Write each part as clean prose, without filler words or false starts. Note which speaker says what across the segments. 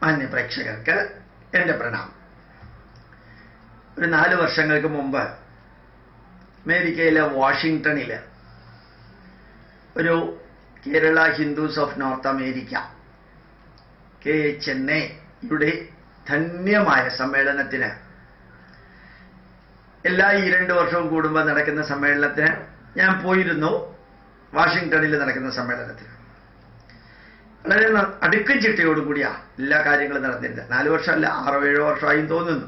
Speaker 1: മാന്യ പ്രേക്ഷകർക്ക് എൻ്റെ പ്രണാമം. ഒരു 4 വർഷങ്ങൾക്ക് മുമ്പ് അമേരിക്കയിലെ വാഷിങ്ടണിൽ ഒരു Kerala Hindus of North America KHNAയുടെ ധന്യമായ സമ്മേളനത്തിന്, എല്ലാ 2 വർഷവും കൂടുമ്പോൾ നടക്കുന്ന സമ്മേളനത്തിന് ഞാൻ പോയിരുന്നു. വാഷിങ്ടണിൽ നടക്കുന്ന സമ്മേളനത്തിന് വളരെ അടുക്കും ചിട്ടയോടുകൂടിയാണ് എല്ലാ കാര്യങ്ങളും നടന്നിരുന്നത്. 4 വർഷമല്ല, 6-7 വർഷമായി തോന്നുന്നു.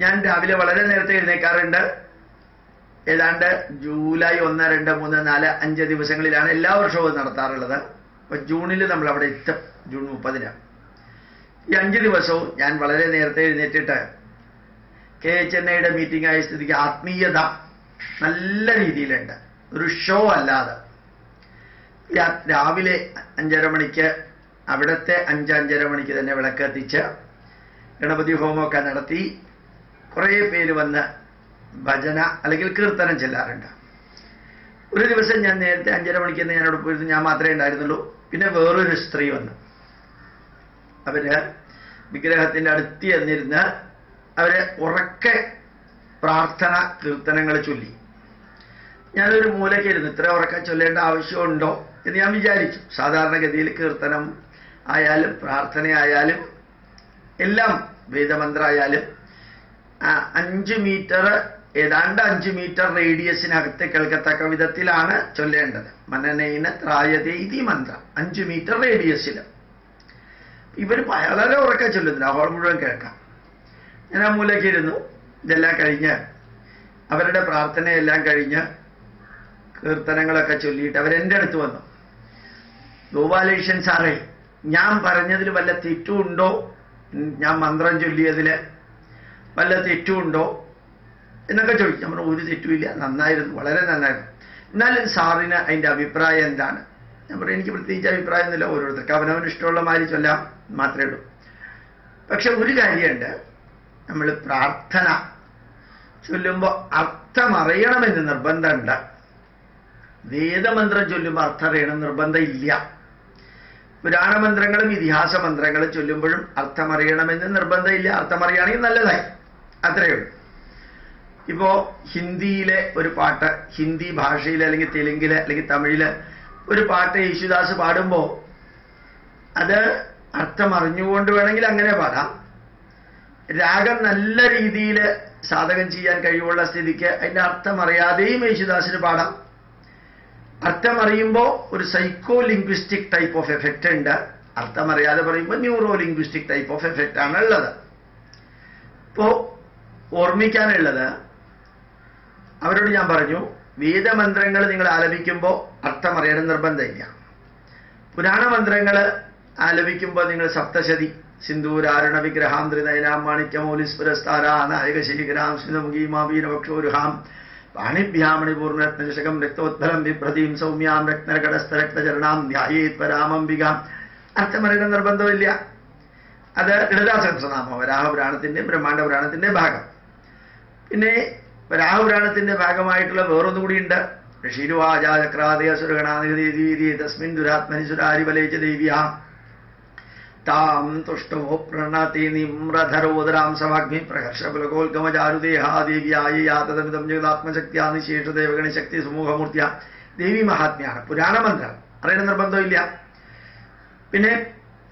Speaker 1: ഞാൻ രാവിലെ വളരെ നേരത്തെ എഴുന്നേക്കാറുണ്ട്. ഏതാണ്ട് ജൂലൈ 1, 2, 3, 4, 5 ദിവസങ്ങളിലാണ് എല്ലാ വർഷവും നടത്താറുള്ളത്. അപ്പൊ ജൂണിൽ നമ്മൾ അവിടെ എത്തും, ജൂൺ 30-ന്. ഈ 5 ദിവസവും ഞാൻ വളരെ നേരത്തെ എഴുന്നേറ്റിട്ട് KHNAയുടെ മീറ്റിംഗ് ആയ സ്ഥിതിക്ക് ആത്മീയത നല്ല രീതിയിലുണ്ട്, ഒരു ഷോ അല്ലാതെ. രാവിലെ 5:30 മണിക്ക് അവിടുത്തെ 5-5:30 മണിക്ക് തന്നെ വിളക്ക് കത്തിച്ച് ഗണപതി ഹോമമൊക്കെ നടത്തി കുറേ പേര് വന്ന് ഭജന അല്ലെങ്കിൽ കീർത്തനം ചെല്ലാറുണ്ട്. ഒരു ദിവസം ഞാൻ നേരത്തെ 5:30 മണിക്ക് തന്നെ ഞാനവിടെ പോയിരുന്നു. ഞാൻ മാത്രമേ ഉണ്ടായിരുന്നുള്ളൂ. പിന്നെ വേറൊരു സ്ത്രീ വന്നു. അവര് വിഗ്രഹത്തിന്റെ അടുത്ത് ചെന്നിരുന്ന് അവര് ഉറക്കെ പ്രാർത്ഥന കീർത്തനങ്ങൾ ചൊല്ലി. ഞാനൊരു മൂലയ്ക്കായിരുന്നു. ഇത്ര ഉറക്കെ ചൊല്ലേണ്ട ആവശ്യമുണ്ടോ എന്ന് ഞാൻ വിചാരിച്ചു. സാധാരണഗതിയിൽ കീർത്തനം ആയാലും പ്രാർത്ഥനയായാലും എല്ലാം, വേദമന്ത്രമായാലും 5 മീറ്റർ, ഏതാണ്ട് 5 മീറ്റർ റേഡിയസിനകത്ത് കേൾക്കത്തക്ക വിധത്തിലാണ് ചൊല്ലേണ്ടത്. മനനേന ത്രായതേ ഇതി മന്ത്രം 5 മീറ്റർ റേഡിയസിൽ. ഇവർ വളരെ ഉറക്കെ ചൊല്ലുന്നില്ല, ഹോൾ മുഴുവൻ കേൾക്കാം. ഞാൻ ആ മൂലയ്ക്കിരുന്നു. ഇതെല്ലാം കഴിഞ്ഞ് അവരുടെ പ്രാർത്ഥനയെല്ലാം കഴിഞ്ഞ് കീർത്തനങ്ങളൊക്കെ ചൊല്ലിയിട്ട് അവരെൻ്റെ അടുത്ത് വന്നു. ഗോപാലകൃഷ്ണൻ സാറേ, ഞാൻ പറഞ്ഞതിൽ വല്ല തെറ്റുണ്ടോ? ഞാൻ മന്ത്രം ചൊല്ലിയതിൽ വല്ല തെറ്റുണ്ടോ എന്നൊക്കെ ചോദിച്ചു. നമ്മൾ ഒരു തെറ്റുമില്ല, നന്നായിരുന്നു, വളരെ നന്നായിരുന്നു. എന്നാലും സാറിന് അതിൻ്റെ അഭിപ്രായം എന്താണ്? ഞാൻ പറയും, എനിക്ക് പ്രത്യേകിച്ച് അഭിപ്രായമൊന്നുമില്ല, ഓരോരുത്തർക്ക് അവനവന് ഇഷ്ടമുള്ള മാതിരി ചൊല്ലാം മാത്രമേ ഉള്ളൂ. പക്ഷെ ഒരു കാര്യമുണ്ട്, നമ്മൾ പ്രാർത്ഥന ചൊല്ലുമ്പോൾ അർത്ഥം അറിയണമെന്ന് നിർബന്ധമുണ്ട്. വേദമന്ത്രം ചൊല്ലുമ്പോൾ അർത്ഥം അറിയണം നിർബന്ധം ഇല്ല. പുരാണമന്ത്രങ്ങളും ഇതിഹാസ മന്ത്രങ്ങളും ചൊല്ലുമ്പോഴും അർത്ഥം അറിയണമെന്ന് നിർബന്ധമില്ല. അർത്ഥം അറിയുകയാണെങ്കിൽ നല്ലതായി, അത്രയേ ഉള്ളൂ. ഇപ്പോ ഹിന്ദിയിലെ ഒരു പാട്ട്, ഹിന്ദി ഭാഷയിൽ അല്ലെങ്കിൽ തെലുങ്കില് അല്ലെങ്കിൽ തമിഴില് ഒരു പാട്ട് യേശുദാസ് പാടുമ്പോൾ അത് അർത്ഥം അറിഞ്ഞുകൊണ്ട് വേണമെങ്കിൽ അങ്ങനെ പാടാം. രാഗം നല്ല രീതിയിൽ സാധകം ചെയ്യാൻ കഴിവുള്ള സ്ഥിതിക്ക് അതിന്റെ അർത്ഥം അറിയാതെയും യേശുദാസിന് പാടാം. അർത്ഥം അറിയുമ്പോൾ ഒരു psycho linguistic type of effect ഉണ്ട്. അർത്ഥം അറിയാതെ പറയുമ്പോൾ neuro linguistic type of effect ആണ് ഉള്ളത്. ഇപ്പോ ഓർമ്മിക്കാനുള്ളത്, അവരോട് ഞാൻ പറഞ്ഞു, വേദമന്ത്രങ്ങൾ നിങ്ങൾ ആലപിക്കുമ്പോൾ അർത്ഥം അറിയണം നിർബന്ധമില്ല. പുരാണമന്ത്രങ്ങൾ ആലപിക്കുമ്പോൾ നിങ്ങൾ സപ്തശതി, സിന്ദൂരാരുണ വിഗ്രഹാം ത്രിനയനാം മാണിക്യമൗലിസ്ഫുരസ്താരാ നായക ശേഖരാം സ്മിതമുഖീമാവീനവക്ഷോരുഹാം പാണിഭ്യാമണിപൂർണരത്നചഷകം രക്തോത്ഫലം വിഭ്രതീം സൗമ്യാം രത്നകടസ്ഥരക്തചരണാം ധ്യായേത് പരാമംബികാം. അർത്ഥമറിയണം നിർബന്ധമില്ല. അത് ലളിതാസഹസ്രനാമം, വരാഹപുരാണത്തിന്റെ ബ്രഹ്മാണ്ഡ പുരാണത്തിന്റെ ഭാഗം. പിന്നെ വരാഹപുരാണത്തിന്റെ ഭാഗമായിട്ടുള്ള വേറൊന്നും കൂടിയുണ്ട്. ഋഷിരുവാചക്രാദയസുരഗണാനിധീ തസ്മിൻ ദുരാത്മനി സുരാരിവലേച്ച ദേവ്യാ താം തുഷ്ടവോ പ്രണതി നിമ്രധരോദരാം സവാഗ്നി പ്രഹർഷപുലകോൽഗമചാരുദേഹാ ദേവ്യായ യാതമിതം ജഗതാത്മശക്തിയാ നിശേഷദേവഗണി ശക്തി സമൂഹമൂർത്തിയ ദേവി മഹാത്മ്യാണ്. പുരാണമന്ത്രം അറിയണ നിർബന്ധമില്ല. പിന്നെ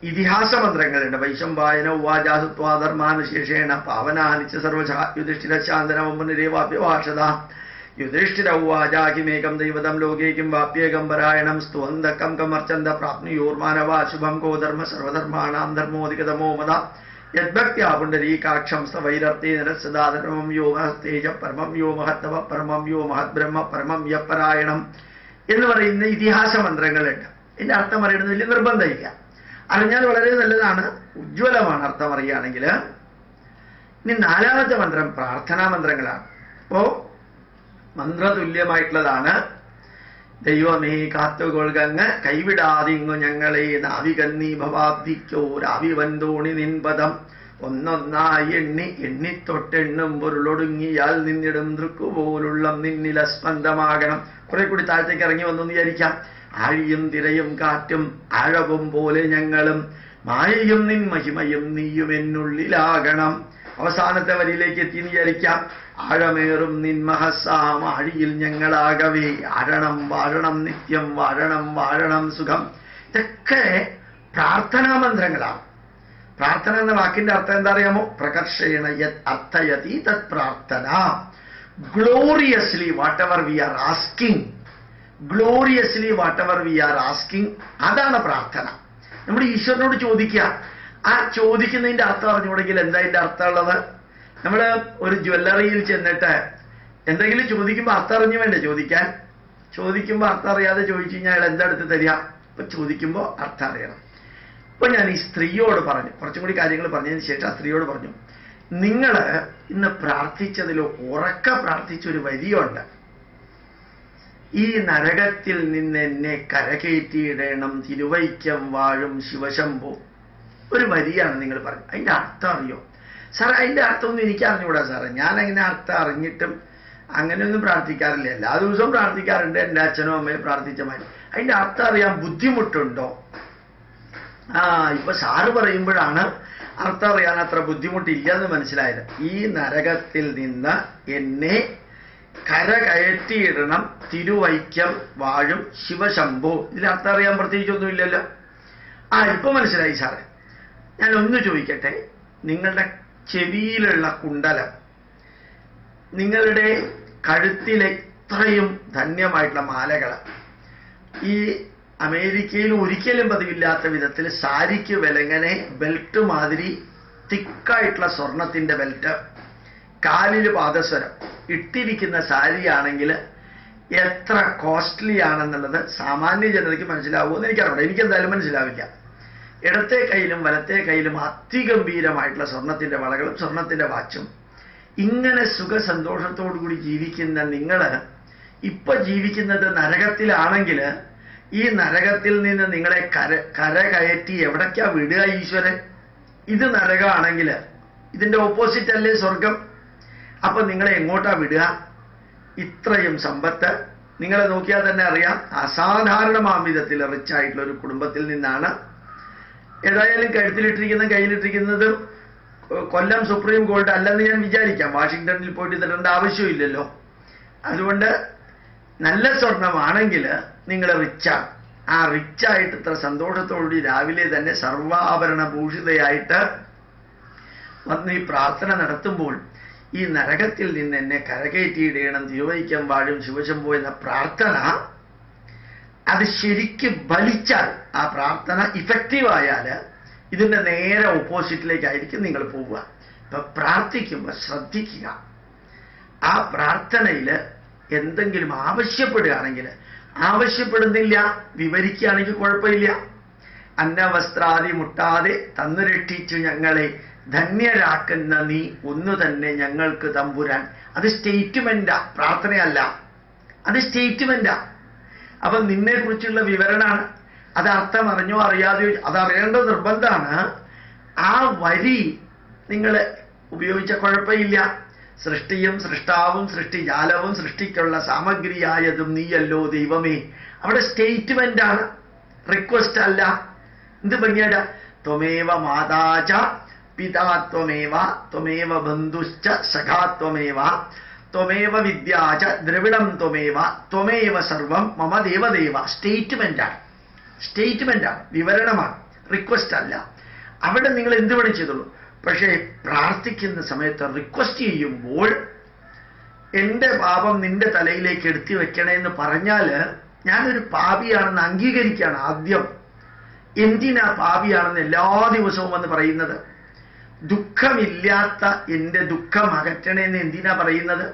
Speaker 1: ഇതിഹാസ മന്ത്രങ്ങളുണ്ട്. വൈശംവായന ഉവാചാസുത്വാധർമാനുശേഷേണ പാവനാനിച്ച സർവശ യുധിഷ്ഠിരശാന്തനമമ്പുനിരേവാപ്യഭാഷത യുധിഷ്ഠിര ഉവാചാകിമേകം ദൈവതം ലോകേക്കും വാപ്യേകം പരായണം സ്തുവന്തകം കമർച്ചന്ത പ്രാപ്നുയോർമാനവാ ശുഭം കോ ധർമ്മ സർവധർമാണാം ധർമ്മോധികതമോ മത യദ്ഭക്ത്യാ പുണ്ഡരീകാക്ഷം സവൈരർത്തേ നരസദാധർമ്മം യോ മഹസ്തേജ പരമം യോ മഹത്തവ പരമം യോ മഹത് ബ്രഹ്മ പരമം യപരായണം എന്ന് പറയുന്ന ഇതിഹാസ മന്ത്രങ്ങളുണ്ട്. ഇതിന്റെ അർത്ഥം അറിയണമെന്ന് വലിയ നിർബന്ധമില്ല. അറിഞ്ഞാൽ വളരെ നല്ലതാണ്, ഉജ്ജ്വലമാണ് അർത്ഥം അറിയുകയാണെങ്കിൽ. ഇനി 4ാമത്തെ മന്ത്രം പ്രാർത്ഥനാ മന്ത്രങ്ങളാണ്. അപ്പോ മന്ത്രതുല്യമായിട്ടുള്ളതാണ്. ദൈവമേ കാത്തുകൊൾകങ്ങ് കൈവിടാതിങ്ങു ഞങ്ങളെ നാവികന്നീ ഭവാബ്ദിക്കോ രാവിവന്തോണി നിൻപദം ഒന്നൊന്നായി എണ്ണിത്തൊട്ടെണ്ണും പൊരുളൊടുങ്ങിയാൽ നിന്നിടും ദൃക്കുപോലുള്ള നിന്നിലസ്പന്ദമാകണം. കുറെ കൂടി താഴത്തേക്ക് ഇറങ്ങി വന്നു വിചാരിക്കാം. ആഴിയും തിരയും കാറ്റും ആഴവും പോലെ ഞങ്ങളും മായയും നിൻ മഹിമയും നീയും എന്നുള്ളിലാകണം. അവസാനത്തെ വരിയിലേക്ക് എത്തി വിചാരിക്കാം. ആഴമേറും നിൻ മഹസ്സാം ആഴിയിൽ ഞങ്ങളാകവേ ആഴണം വാഴണം നിത്യം വാഴണം വാഴണം സുഖം. ഇതൊക്കെ പ്രാർത്ഥനാ മന്ത്രങ്ങളാണ്. പ്രാർത്ഥന എന്ന വാക്കിന്റെ അർത്ഥം എന്താ അറിയാമോ? പ്രകർഷേണ യത് അർത്ഥയതി തത് പ്രാർത്ഥന. Gloriously whatever we are asking, gloriously whatever we are asking, അതാണ് പ്രാർത്ഥന. നമ്മൾ ഈശ്വരനോട് ചോദിക്കുക. ആ ചോദിക്കുന്നതിന്റെ അർത്ഥം അറിഞ്ഞുകൂടെങ്കിൽ എന്താ അതിന്റെ അർത്ഥമുള്ളത്? നമ്മൾ ഒരു ജ്വല്ലറിയിൽ ചെന്നിട്ട് എന്തെങ്കിലും ചോദിക്കുമ്പോൾ അർത്ഥം അറിഞ്ഞു വേണ്ടേ ചോദിക്കാൻ? ചോദിക്കുമ്പോൾ അർത്ഥം അറിയാതെ ചോദിച്ചു കഴിഞ്ഞാൽ അയാൾ എന്താ എടുത്ത് തരിക? ഇപ്പൊ ചോദിക്കുമ്പോൾ അർത്ഥം അറിയണം. ഇപ്പൊ ഞാൻ ഈ സ്ത്രീയോട് പറഞ്ഞു, കുറച്ചും കൂടി കാര്യങ്ങൾ പറഞ്ഞതിന് ശേഷം ആ സ്ത്രീയോട് പറഞ്ഞു, നിങ്ങൾ ഇന്ന് പ്രാർത്ഥിച്ചതിൽ ഉറക്ക പ്രാർത്ഥിച്ചൊരു വരിയുണ്ട്. ഈ നരകത്തിൽ നിന്ന് എന്നെ കരകയറ്റിയിടണം തിരുവൈക്കം വാഴും ശിവശംഭോ. ഒരു വരിയാണ് നിങ്ങൾ പറഞ്ഞു. അതിന്റെ അർത്ഥം അറിയോ? സാറേ അതിന്റെ അർത്ഥമൊന്നും എനിക്ക് അറിഞ്ഞുകൂടാ സാറേ. ഞാൻ അങ്ങനെ അർത്ഥം അറിഞ്ഞിട്ടും അങ്ങനെയൊന്നും പ്രാർത്ഥിക്കാറില്ല. എല്ലാ ദിവസവും പ്രാർത്ഥിക്കാറുണ്ട്, എൻ്റെ അച്ഛനും അമ്മയും പ്രാർത്ഥിച്ച മാതിരി. അതിന്റെ അർത്ഥം അറിയാൻ ബുദ്ധിമുട്ടുണ്ടോ? ഇപ്പൊ സാറ് പറയുമ്പോഴാണ് അർത്ഥം അറിയാൻ അത്ര ബുദ്ധിമുട്ടില്ല എന്ന് മനസ്സിലായത്. ഈ നരകത്തിൽ നിന്ന് എന്നെ കരകയറ്റിയിടണം തിരുവൈക്കം വാഴും ശിവശംഭോ. ഇതിലർത്ഥം അറിയാൻ പ്രത്യേകിച്ചൊന്നുമില്ലല്ലോ. ഇപ്പൊ മനസ്സിലായി സാറേ. ഞാൻ ഒന്ന് ചോദിക്കട്ടെ, നിങ്ങളുടെ ചെവിയിലുള്ള കുണ്ടലം, നിങ്ങളുടെ കഴുത്തിലെ ഇത്രയും ധന്യമായിട്ടുള്ള മാലകൾ, ഈ അമേരിക്കയിൽ ഒരിക്കലും പതിവില്ലാത്ത വിധത്തിൽ സാരിക്ക് വിലങ്ങനെ ബെൽറ്റ് മാതിരി തിക്കായിട്ടുള്ള സ്വർണത്തിന്റെ ബെൽറ്റ്, കാലിൽ പാദസ്വരം ഇട്ടിരിക്കുന്ന സാരിയാണെങ്കിൽ എത്ര കോസ്റ്റ്ലി ആണെന്നുള്ളത് സാമാന്യ ജനതയ്ക്ക് മനസ്സിലാവുമെന്ന് എനിക്കറിയാം. എനിക്കെന്തായാലും മനസ്സിലാവില്ല. ഇടത്തെ കയ്യിലും വലത്തെ കയ്യിലും അതിഗംഭീരമായിട്ടുള്ള സ്വർണത്തിന്റെ വളകളും സ്വർണത്തിന്റെ വാച്ചും, ഇങ്ങനെ സുഖസന്തോഷത്തോടുകൂടി ജീവിക്കുന്ന നിങ്ങൾ ഇപ്പൊ ജീവിക്കുന്നത് നരകത്തിലാണെങ്കിൽ ഈ നരകത്തിൽ നിന്ന് നിങ്ങളെ കര കയറ്റി എവിടേക്കാ വിടുക ഈശ്വരൻ? ഇത് നരകമാണെങ്കിൽ ഇതിന്റെ ഓപ്പോസിറ്റ് അല്ലേ സ്വർഗം? അപ്പൊ നിങ്ങളെ എങ്ങോട്ടാ വിടുക? ഇത്രയും സമ്പത്ത് നിങ്ങളെ നോക്കിയാൽ തന്നെ അറിയാം, അസാധാരണമാം വിധത്തിൽ റിച്ച് ആയിട്ടുള്ള ഒരു കുടുംബത്തിൽ നിന്നാണ്. ഏതായാലും കഴുത്തിലിട്ടിരിക്കുന്ന കയ്യിലിട്ടിരിക്കുന്നതും കൊല്ലം സുപ്രീം കോടതി അല്ലെന്ന് ഞാൻ വിചാരിക്കാം. വാഷിങ്ടണിൽ പോയിട്ട് തരേണ്ട ആവശ്യമില്ലല്ലോ. അതുകൊണ്ട് നല്ല സ്വർണമാണെങ്കിൽ നിങ്ങൾ റിച്ചാണ്. ആ റിച്ചായിട്ട് ഇത്ര സന്തോഷത്തോടുകൂടി രാവിലെ തന്നെ സർവാഭരണ ഭൂഷിതയായിട്ട് വന്ന് ഈ പ്രാർത്ഥന നടത്തുമ്പോൾ ഈ നരകത്തിൽ നിന്ന് എന്നെ കരകയറ്റിയിടണം തിരുവൈക്കം വാഴും ശിവശംഭോ എന്ന പ്രാർത്ഥന അത് ശരിക്ക് ബലിച്ചാൽ, ആ പ്രാർത്ഥന ഇഫക്റ്റീവായാൽ ഇതിന്റെ നേരെ ഓപ്പോസിറ്റിലേക്കായിരിക്കും നിങ്ങൾ പോവുക. ഇപ്പൊ പ്രാർത്ഥിക്കുമ്പോൾ ശ്രദ്ധിക്കുക. ആ പ്രാർത്ഥനയിൽ എന്തെങ്കിലും ആവശ്യപ്പെടുകയാണെങ്കിൽ, ആവശ്യപ്പെടുന്നില്ല വിവരിക്കുകയാണെങ്കിൽ കുഴപ്പമില്ല. അന്നവസ്ത്രാദി മുട്ടാതെ തന്നു രക്ഷിച്ചു ഞങ്ങളെ ധന്യരാക്കുന്ന നീ ഒന്നു തന്നെ ഞങ്ങൾക്ക് തമ്പുരാൻ. അത് സ്റ്റേറ്റ്മെന്റാ, പ്രാർത്ഥനയല്ല. അത് സ്റ്റേറ്റ്മെന്റാ. അപ്പൊ നിന്നെ കുറിച്ചുള്ള വിവരണമാണ്. അത് അർത്ഥം അറിഞ്ഞോ അറിയാതെയോ അതറിയേണ്ടത് നിർബന്ധമാണ്. ആ വരി നിങ്ങൾ ഉപയോഗിച്ച കുഴപ്പമില്ല. സൃഷ്ടിയും സൃഷ്ടാവും സൃഷ്ടിജാലവും സൃഷ്ടിക്കുള്ള സാമഗ്രിയായതും നീയല്ലോ ദൈവമേ. അവിടെ സ്റ്റേറ്റ്മെന്റാണ്, റിക്വസ്റ്റ് അല്ല. എന്ത് ഭംഗിയാട, ത്വമേവ മാതാച പിതാത്വമേവ ത്വമേവ ബന്ധുശ്ച സഖാത്വമേവ ത്വമേവ വിദ്യാച ദ്രവിണം ത്വമേവ ത്വമേവ സർവം മമ ദേവദേവ. സ്റ്റേറ്റ്മെന്റാണ്, സ്റ്റേറ്റ്മെന്റാണ്, വിവരണമാണ്, റിക്വസ്റ്റ് അല്ല. അവിടെ നിങ്ങൾ എന്ത് വേണം ചെയ്തോളൂ. പക്ഷേ പ്രാർത്ഥിക്കുന്ന സമയത്ത് റിക്വസ്റ്റ് ചെയ്യുമ്പോൾ എൻ്റെ പാപം നിന്റെ തലയിലേക്ക് എടുത്തി വെക്കണേന്ന് പറഞ്ഞാൽ ഞാനൊരു പാപിയാണെന്ന് അംഗീകരിക്കുകയാണ് ആദ്യം. എന്തിനാ പാപിയാണെന്ന് എല്ലാ ദിവസവും വന്ന് പറയുന്നത്? ദുഃഖമില്ലാത്ത എൻ്റെ ദുഃഖം അകറ്റണേന്ന് എന്തിനാ പറയുന്നത്?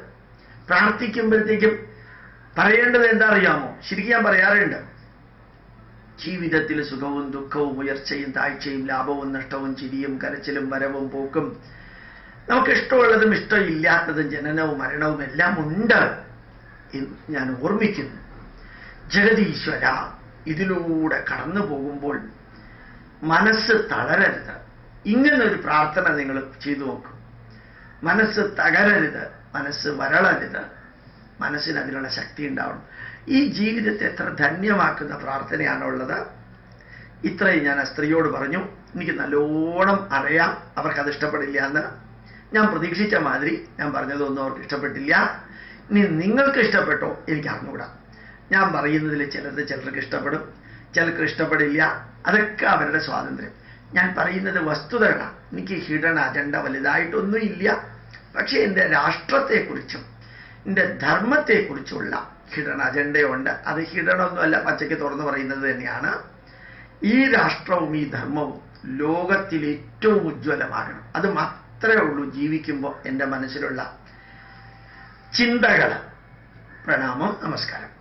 Speaker 1: പ്രാർത്ഥിക്കുമ്പോഴത്തേക്കും പറയേണ്ടത് എന്താ അറിയാമോ? ശരിക്കും ഞാൻ പറയാറുണ്ട്, ജീവിതത്തിൽ സുഖവും ദുഃഖവും ഉയർച്ചയും താഴ്ചയും ലാഭവും നഷ്ടവും ചിരിയും കരച്ചിലും വരവും പോക്കും, നമുക്ക് ഇഷ്ടമുള്ളതും ഇഷ്ടമില്ലാത്തതും ജനനവും മരണവും എല്ലാം ഉണ്ട് എന്ന് ഞാൻ ഓർമ്മിക്കുന്നു. ജഗതീശ്വര, ഇതിലൂടെ കടന്നു പോകുമ്പോൾ മനസ്സ് തളരരുത്. ഇങ്ങനൊരു പ്രാർത്ഥന നിങ്ങൾ ചെയ്തു നോക്കും. മനസ്സ് തകരരുത്, മനസ്സ് വരളരുത്, മനസ്സിന് അതിനുള്ള ശക്തി ഉണ്ടാവണം. ഈ ജീവിതത്തെ എത്ര ധന്യമാക്കുന്ന പ്രാർത്ഥനയാണുള്ളത്. ഇത്രയും ഞാൻ ആ സ്ത്രീയോട് പറഞ്ഞു. എനിക്ക് നല്ലോണം അറിയാം അവർക്കത് ഇഷ്ടപ്പെടില്ല എന്ന്. ഞാൻ പ്രതീക്ഷിച്ച മാതിരി ഞാൻ പറഞ്ഞതൊന്നും അവർക്ക് ഇഷ്ടപ്പെട്ടില്ല. ഇനി നിങ്ങൾക്ക് ഇഷ്ടപ്പെട്ടോ എനിക്ക് അറിഞ്ഞുകൂടാ. ഞാൻ പറയുന്നതിൽ ചിലർക്ക് ഇഷ്ടപ്പെടും, ചിലർക്ക് ഇഷ്ടപ്പെടില്ല. അതൊക്കെ അവരുടെ സ്വാതന്ത്ര്യം. ഞാൻ പറയുന്നത് വസ്തുതകളാണ്. എനിക്ക് ഹിഡൻ അജണ്ട വലുതായിട്ടൊന്നും ഇല്ല. പക്ഷേ എൻ്റെ രാഷ്ട്രത്തെക്കുറിച്ചും എൻ്റെ ധർമ്മത്തെക്കുറിച്ചുള്ള ഹിഡൻ അജണ്ടയുണ്ട്. അത് ഹിഡനൊന്നുമല്ല, പച്ചയ്ക്ക് തുറന്നു പറയുന്നത് തന്നെയാണ്. ഈ രാഷ്ട്രവും ഈ ധർമ്മവും ലോകത്തിൽ ഏറ്റവും ഉജ്ജ്വലമാകണം. അത് മാത്രമേ ഉള്ളൂ ജീവിക്കുമ്പോൾ എൻ്റെ മനസ്സിലുള്ള ചിന്തകൾ. പ്രണാമം, നമസ്കാരം.